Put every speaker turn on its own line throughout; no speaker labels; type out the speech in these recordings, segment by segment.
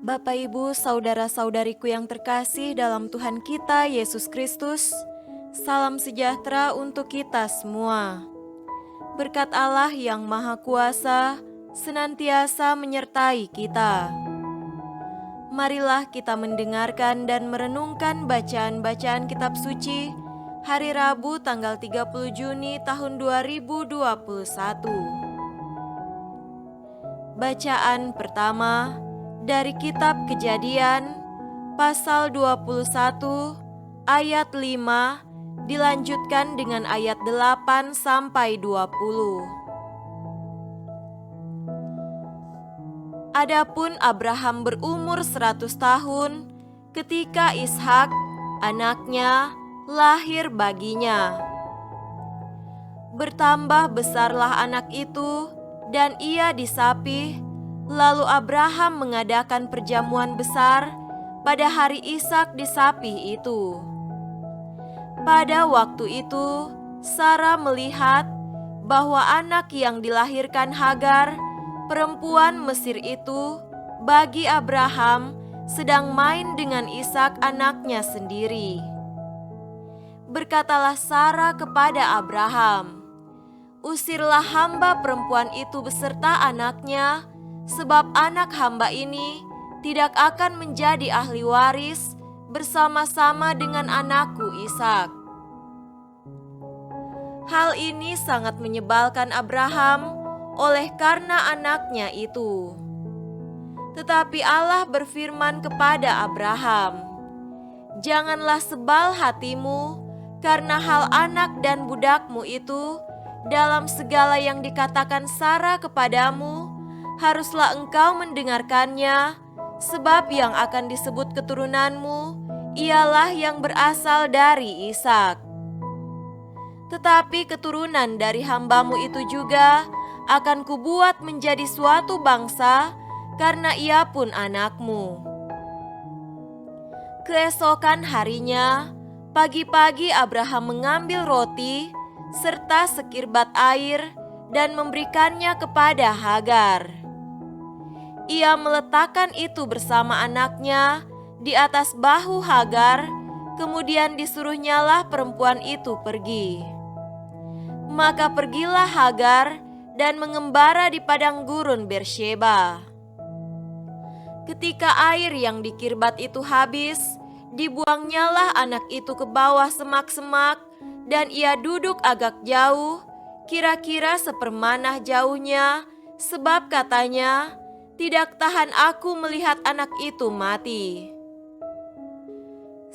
Bapak, Ibu, saudara-saudariku yang terkasih dalam Tuhan kita Yesus Kristus, salam sejahtera untuk kita semua. Berkat Allah yang Maha Kuasa senantiasa menyertai kita. Marilah kita mendengarkan dan merenungkan bacaan-bacaan kitab suci hari Rabu tanggal 30 Juni tahun 2021. Bacaan pertama dari kitab Kejadian pasal 21 ayat 5 dilanjutkan dengan ayat 8 sampai 20. Adapun Abraham berumur 100 tahun ketika Ishak anaknya lahir baginya. Bertambah besarlah anak itu dan ia disapih. Lalu Abraham mengadakan perjamuan besar pada hari Ishak disapih itu. Pada waktu itu Sarah melihat bahwa anak yang dilahirkan Hagar, perempuan Mesir itu, bagi Abraham sedang main dengan Ishak anaknya sendiri. Berkatalah Sarah kepada Abraham, "Usirlah hamba perempuan itu beserta anaknya, sebab anak hamba ini tidak akan menjadi ahli waris bersama-sama dengan anakku Ishak." Hal ini sangat menyebalkan Abraham oleh karena anaknya itu. Tetapi Allah berfirman kepada Abraham, "Janganlah sebal hatimu karena hal anak dan budakmu itu. Dalam segala yang dikatakan Sarah kepadamu, haruslah engkau mendengarkannya, sebab yang akan disebut keturunanmu ialah yang berasal dari Ishak. Tetapi keturunan dari hambamu itu juga akan kubuat menjadi suatu bangsa, karena ia pun anakmu." Keesokan harinya, pagi-pagi Abraham mengambil roti serta sekirbat air dan memberikannya kepada Hagar. Ia meletakkan itu bersama anaknya di atas bahu Hagar, kemudian disuruhnyalah perempuan itu pergi. Maka pergilah Hagar dan mengembara di padang gurun Beersheba. Ketika air yang dikirbat itu habis, dibuangnyalah anak itu ke bawah semak-semak, dan ia duduk agak jauh, kira-kira sepermanah jauhnya, sebab katanya, "Tidak tahan aku melihat anak itu mati."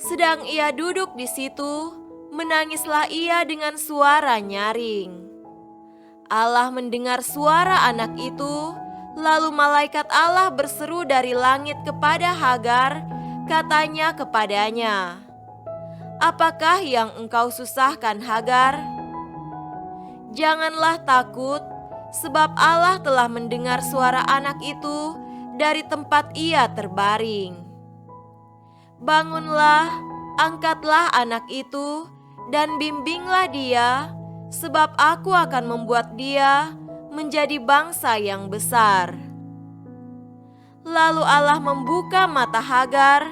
Sedang ia duduk di situ, menangislah ia dengan suara nyaring. Allah mendengar suara anak itu, lalu malaikat Allah berseru dari langit kepada Hagar, katanya kepadanya, "Apakah yang engkau susahkan, Hagar? Janganlah takut, sebab Allah telah mendengar suara anak itu dari tempat ia terbaring. Bangunlah, angkatlah anak itu, dan bimbinglah dia, sebab aku akan membuat dia menjadi bangsa yang besar." Lalu Allah membuka mata Hagar,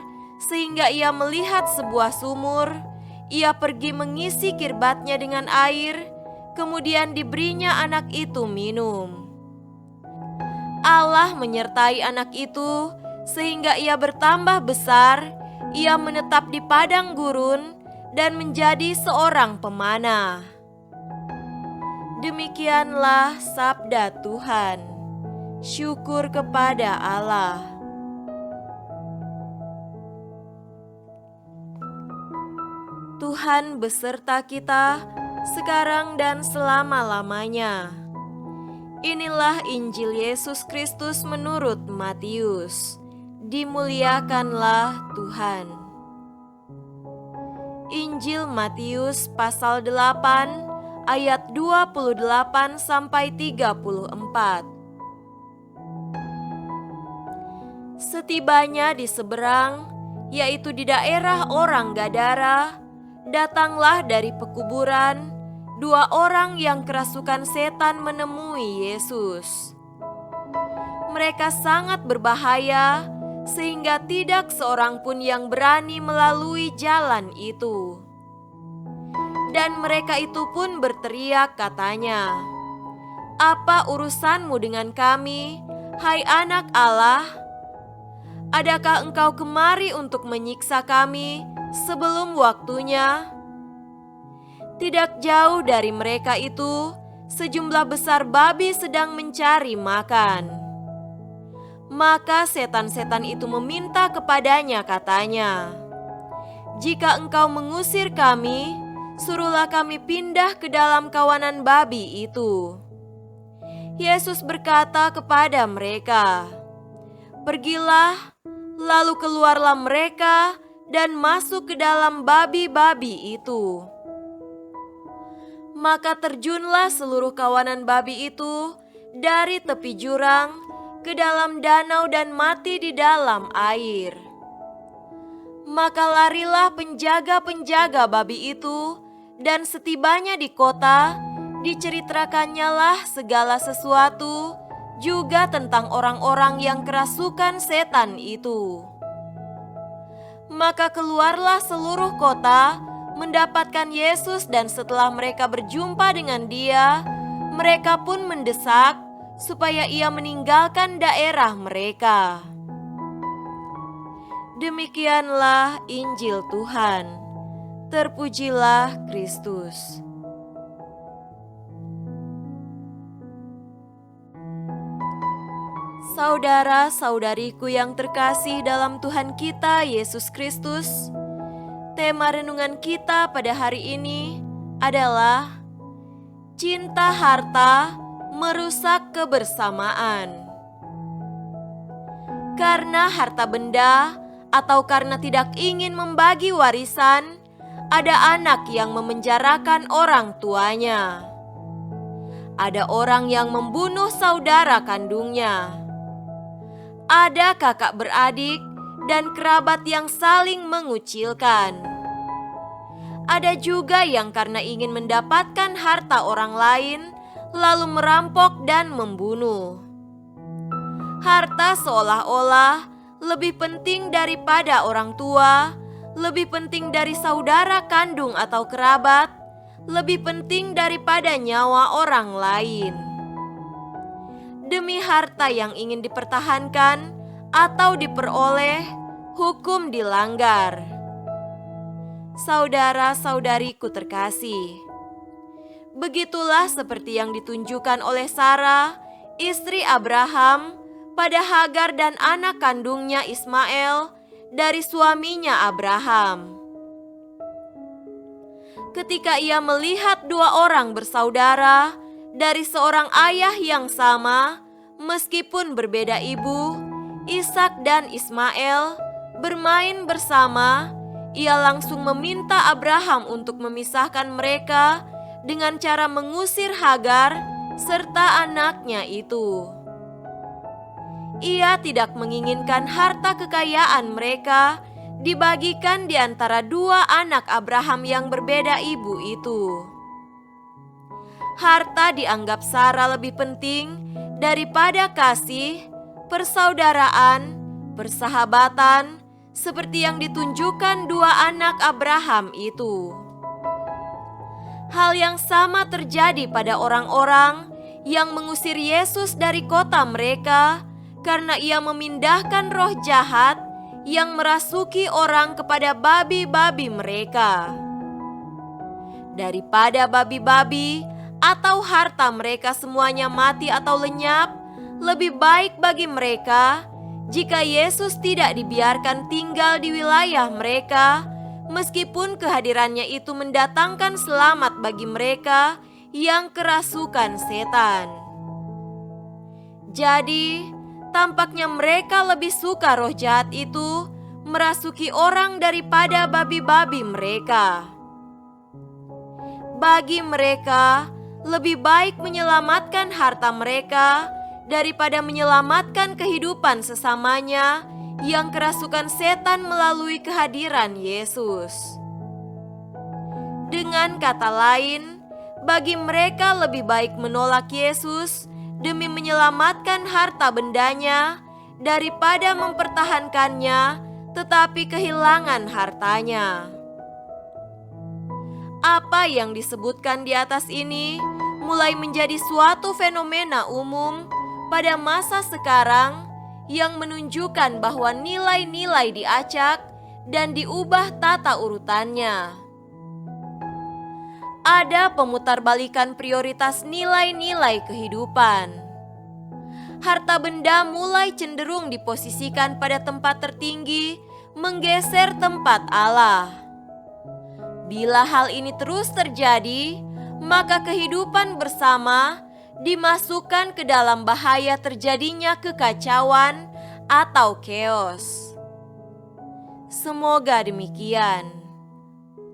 sehingga ia melihat sebuah sumur. Ia pergi mengisi kirbatnya dengan air, kemudian diberinya anak itu minum. Allah menyertai anak itu, sehingga ia bertambah besar. Ia menetap di padang gurun dan menjadi seorang pemanah. Demikianlah sabda Tuhan. Syukur kepada Allah. Tuhan beserta kita sekarang dan selama-lamanya. Inilah Injil Yesus Kristus menurut Matius. Dimuliakanlah Tuhan. Injil Matius pasal 8 ayat 28 sampai 34. Setibanya di seberang, yaitu di daerah orang Gadara, datanglah dari pekuburan 2 orang yang kerasukan setan menemui Yesus. Mereka sangat berbahaya sehingga tidak seorang pun yang berani melalui jalan itu. Dan mereka itu pun berteriak katanya, "Apa urusanmu dengan kami, hai anak Allah? Adakah engkau kemari untuk menyiksa kami sebelum waktunya?" Tidak jauh dari mereka itu, sejumlah besar babi sedang mencari makan. Maka setan-setan itu meminta kepadanya katanya, "Jika engkau mengusir kami, suruhlah kami pindah ke dalam kawanan babi itu." Yesus berkata kepada mereka, "Pergilah." Lalu keluarlah mereka dan masuk ke dalam babi-babi itu. Maka terjunlah seluruh kawanan babi itu dari tepi jurang ke dalam danau dan mati di dalam air. Maka larilah penjaga-penjaga babi itu, dan setibanya di kota, diceritakannya segala sesuatu, juga tentang orang-orang yang kerasukan setan itu. Maka keluarlah seluruh kota mendapatkan Yesus, dan setelah mereka berjumpa dengan Dia, mereka pun mendesak supaya Ia meninggalkan daerah mereka. Demikianlah Injil Tuhan. Terpujilah Kristus. Saudara-saudariku yang terkasih dalam Tuhan kita Yesus Kristus, tema renungan kita pada hari ini adalah cinta harta merusak kebersamaan. Karena harta benda atau karena tidak ingin membagi warisan, ada anak yang memenjarakan orang tuanya. Ada orang yang membunuh saudara kandungnya. Ada kakak beradik dan kerabat yang saling mengucilkan. Ada juga yang karena ingin mendapatkan harta orang lain, lalu merampok dan membunuh. Harta seolah-olah lebih penting daripada orang tua, lebih penting dari saudara kandung atau kerabat, lebih penting daripada nyawa orang lain. Demi harta yang ingin dipertahankan atau diperoleh, hukum dilanggar. Saudara-saudariku terkasih, begitulah seperti yang ditunjukkan oleh Sarah, istri Abraham, pada Hagar dan anak kandungnya Ismail dari suaminya Abraham. Ketika ia melihat dua orang bersaudara dari seorang ayah yang sama, meskipun berbeda ibu, Ishak dan Ismail, bermain bersama, ia langsung meminta Abraham untuk memisahkan mereka dengan cara mengusir Hagar serta anaknya itu. Ia tidak menginginkan harta kekayaan mereka dibagikan di antara dua anak Abraham yang berbeda ibu itu. Harta dianggap Sarah lebih penting daripada kasih, persaudaraan, persahabatan, seperti yang ditunjukkan dua anak Abraham itu. Hal yang sama terjadi pada orang-orang yang mengusir Yesus dari kota mereka karena ia memindahkan roh jahat yang merasuki orang kepada babi-babi mereka. Daripada babi-babi atau harta mereka semuanya mati atau lenyap, lebih baik bagi mereka jika Yesus tidak dibiarkan tinggal di wilayah mereka, meskipun kehadirannya itu mendatangkan selamat bagi mereka yang kerasukan setan. Jadi, tampaknya mereka lebih suka roh jahat itu merasuki orang daripada babi-babi mereka. Bagi mereka, lebih baik menyelamatkan harta mereka daripada menyelamatkan kehidupan sesamanya yang kerasukan setan melalui kehadiran Yesus. Dengan kata lain, bagi mereka lebih baik menolak Yesus demi menyelamatkan harta bendanya daripada mempertahankannya tetapi kehilangan hartanya. Apa yang disebutkan di atas ini mulai menjadi suatu fenomena umum pada masa sekarang yang menunjukkan bahwa nilai-nilai diacak dan diubah tata urutannya. Ada pemutarbalikan prioritas nilai-nilai kehidupan. Harta benda mulai cenderung diposisikan pada tempat tertinggi, menggeser tempat Allah. Bila hal ini terus terjadi, maka kehidupan bersama dimasukkan ke dalam bahaya terjadinya kekacauan atau chaos. Semoga demikian.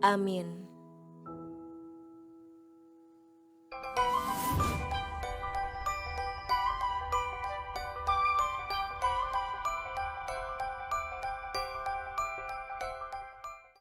Amin.